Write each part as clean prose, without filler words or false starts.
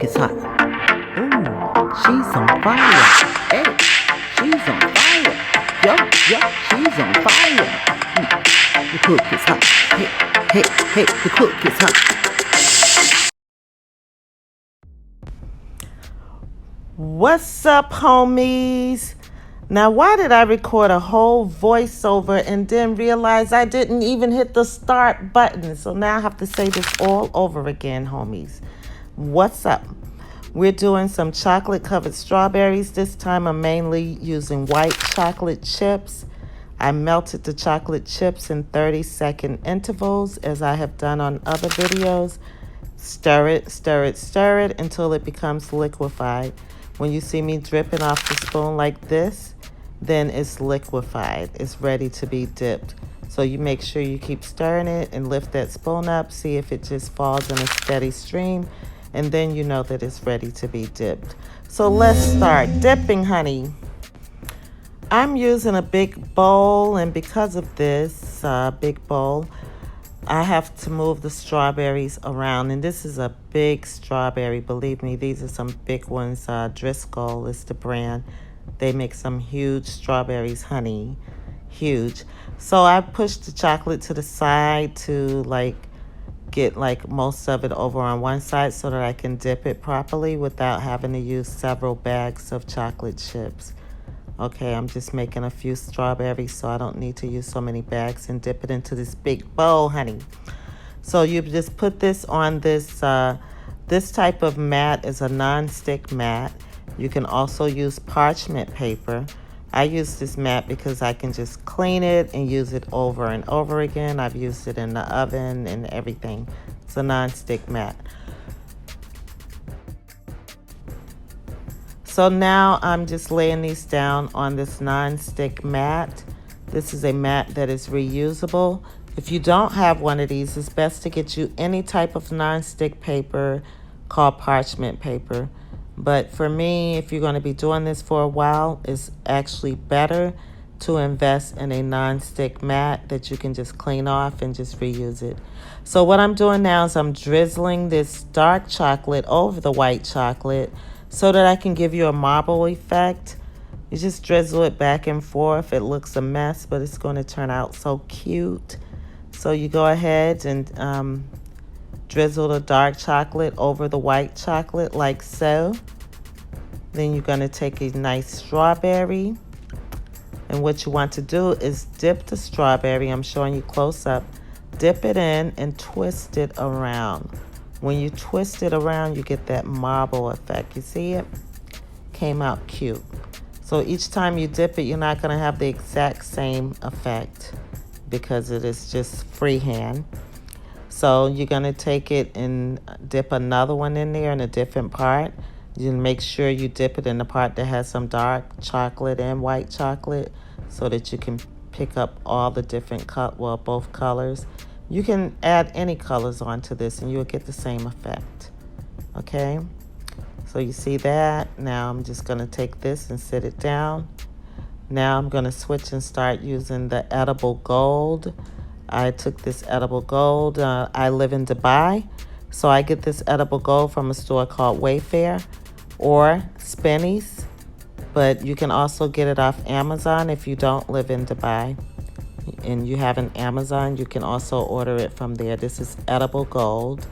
is hot. Ooh, she's on fire. Hey, she's on fire. Yup, yup, she's on fire. The cook is hot. Hey, hey, hey, the cook is hot. What's up, homies? Now, why did I record a whole voiceover and then realize I didn't even hit the start button? So now I have to say this all over again, homies. What's up? We're doing some chocolate covered strawberries. This time I'm mainly using white chocolate chips. I melted the chocolate chips in 30-second intervals as I have done on other videos. Stir it, stir it, stir it until it becomes liquefied. When you see me dripping off the spoon like this, then it's liquefied. It's ready to be dipped. So you make sure you keep stirring it and lift that spoon up. See if it just falls in a steady stream. And then you know that it's ready to be dipped. So let's start dipping, honey. I'm using a big bowl, and because of this big bowl, I have to move the strawberries around. And this is a big strawberry. Believe me, these are some big ones. Driscoll is the brand. They make some huge strawberries, honey. Huge. So I pushed the chocolate to the side to get most of it over on one side so that I can dip it properly without having to use several bags of chocolate chips. Okay, I'm just making a few strawberries so I don't need to use so many bags and dip it into this big bowl, honey. So you just put this on this type of mat is a non-stick mat. You can also use parchment paper. I use this mat because I can just clean it and use it over and over again. I've used it in the oven and everything. It's a non-stick mat. So now I'm just laying these down on this non-stick mat. This is a mat that is reusable. If you don't have one of these, it's best to get you any type of non-stick paper called parchment paper. But for me, if you're going to be doing this for a while, it's actually better to invest in a non-stick mat that you can just clean off and just reuse it. So what I'm doing now is I'm drizzling this dark chocolate over the white chocolate so that I can give you a marble effect. You just drizzle it back and forth. It looks a mess, but it's going to turn out so cute. So you go ahead and drizzle the dark chocolate over the white chocolate like so. Then you're going to take a nice strawberry. And what you want to do is dip the strawberry. I'm showing you close up. Dip it in and twist it around. When you twist it around, you get that marble effect. You see it? Came out cute. So each time you dip it, you're not going to have the exact same effect because it is just freehand. So you're going to take it and dip another one in there in a different part. You make sure you dip it in the part that has some dark chocolate and white chocolate so that you can pick up all the different both colors. You can add any colors onto this and you'll get the same effect. Okay? So you see that? Now I'm just going to take this and sit it down. Now I'm going to switch and start using the edible gold. I took this edible gold. I live in Dubai, so I get this edible gold from a store called Wayfair or Spinneys, but you can also get it off Amazon if you don't live in Dubai and you have an Amazon. You can also order it from there. This is edible gold,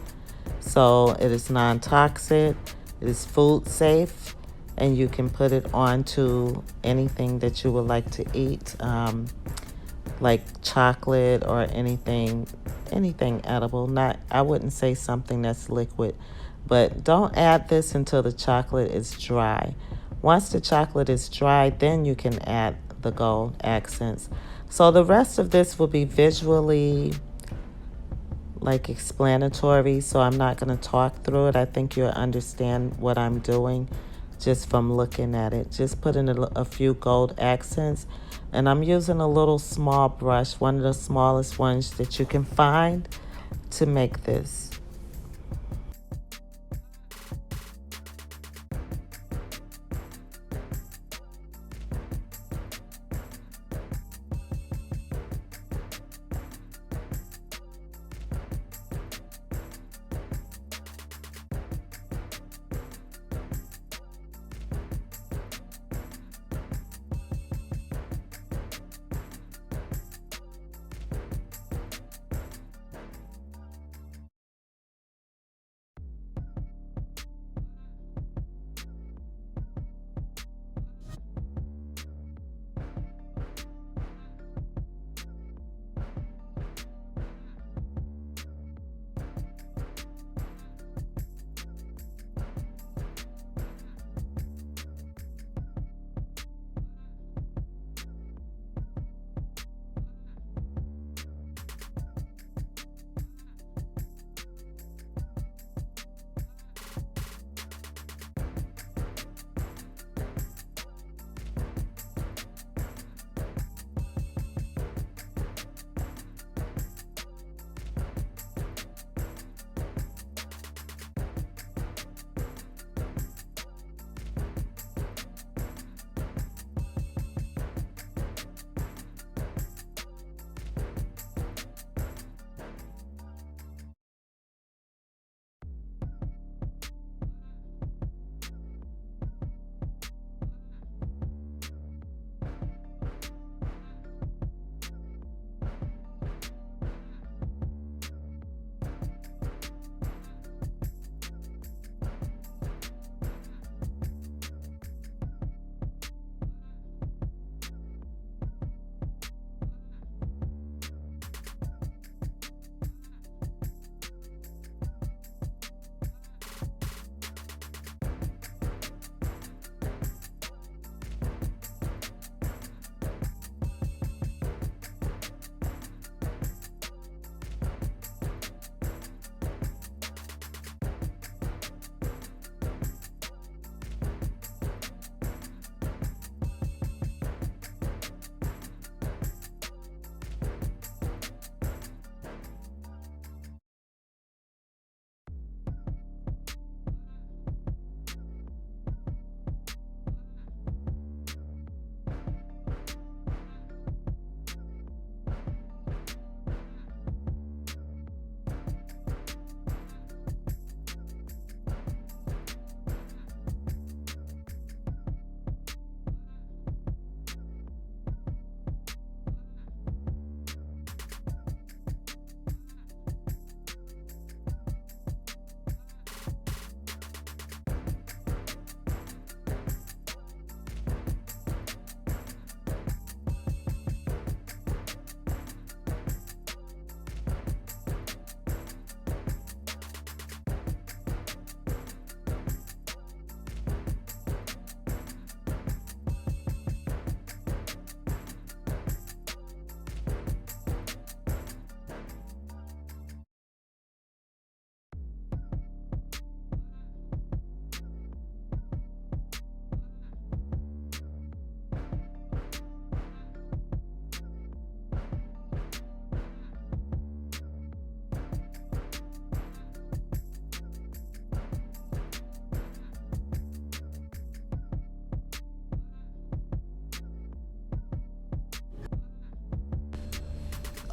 so it is non-toxic, it is food safe, and you can put it onto anything that you would like to eat, like chocolate or anything edible. I wouldn't say something that's liquid, but don't add this until the chocolate is dry. Once the chocolate is dry, then you can add the gold accents. So the rest of this will be visually explanatory, so I'm not going to talk through it. I think you'll understand what I'm doing just from looking at it. Just put in a few gold accents. And I'm using a little small brush, one of the smallest ones that you can find, to make this.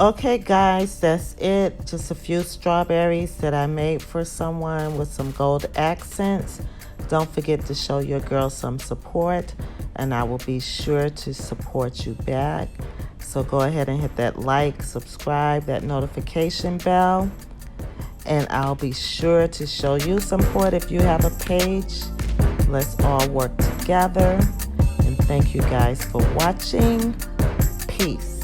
Okay, guys, that's it. Just a few strawberries that I made for someone with some gold accents. Don't forget to show your girl some support, and I will be sure to support you back. So go ahead and hit that like, subscribe, that notification bell, and I'll be sure to show you support if you have a page. Let's all work together. And thank you guys for watching. Peace.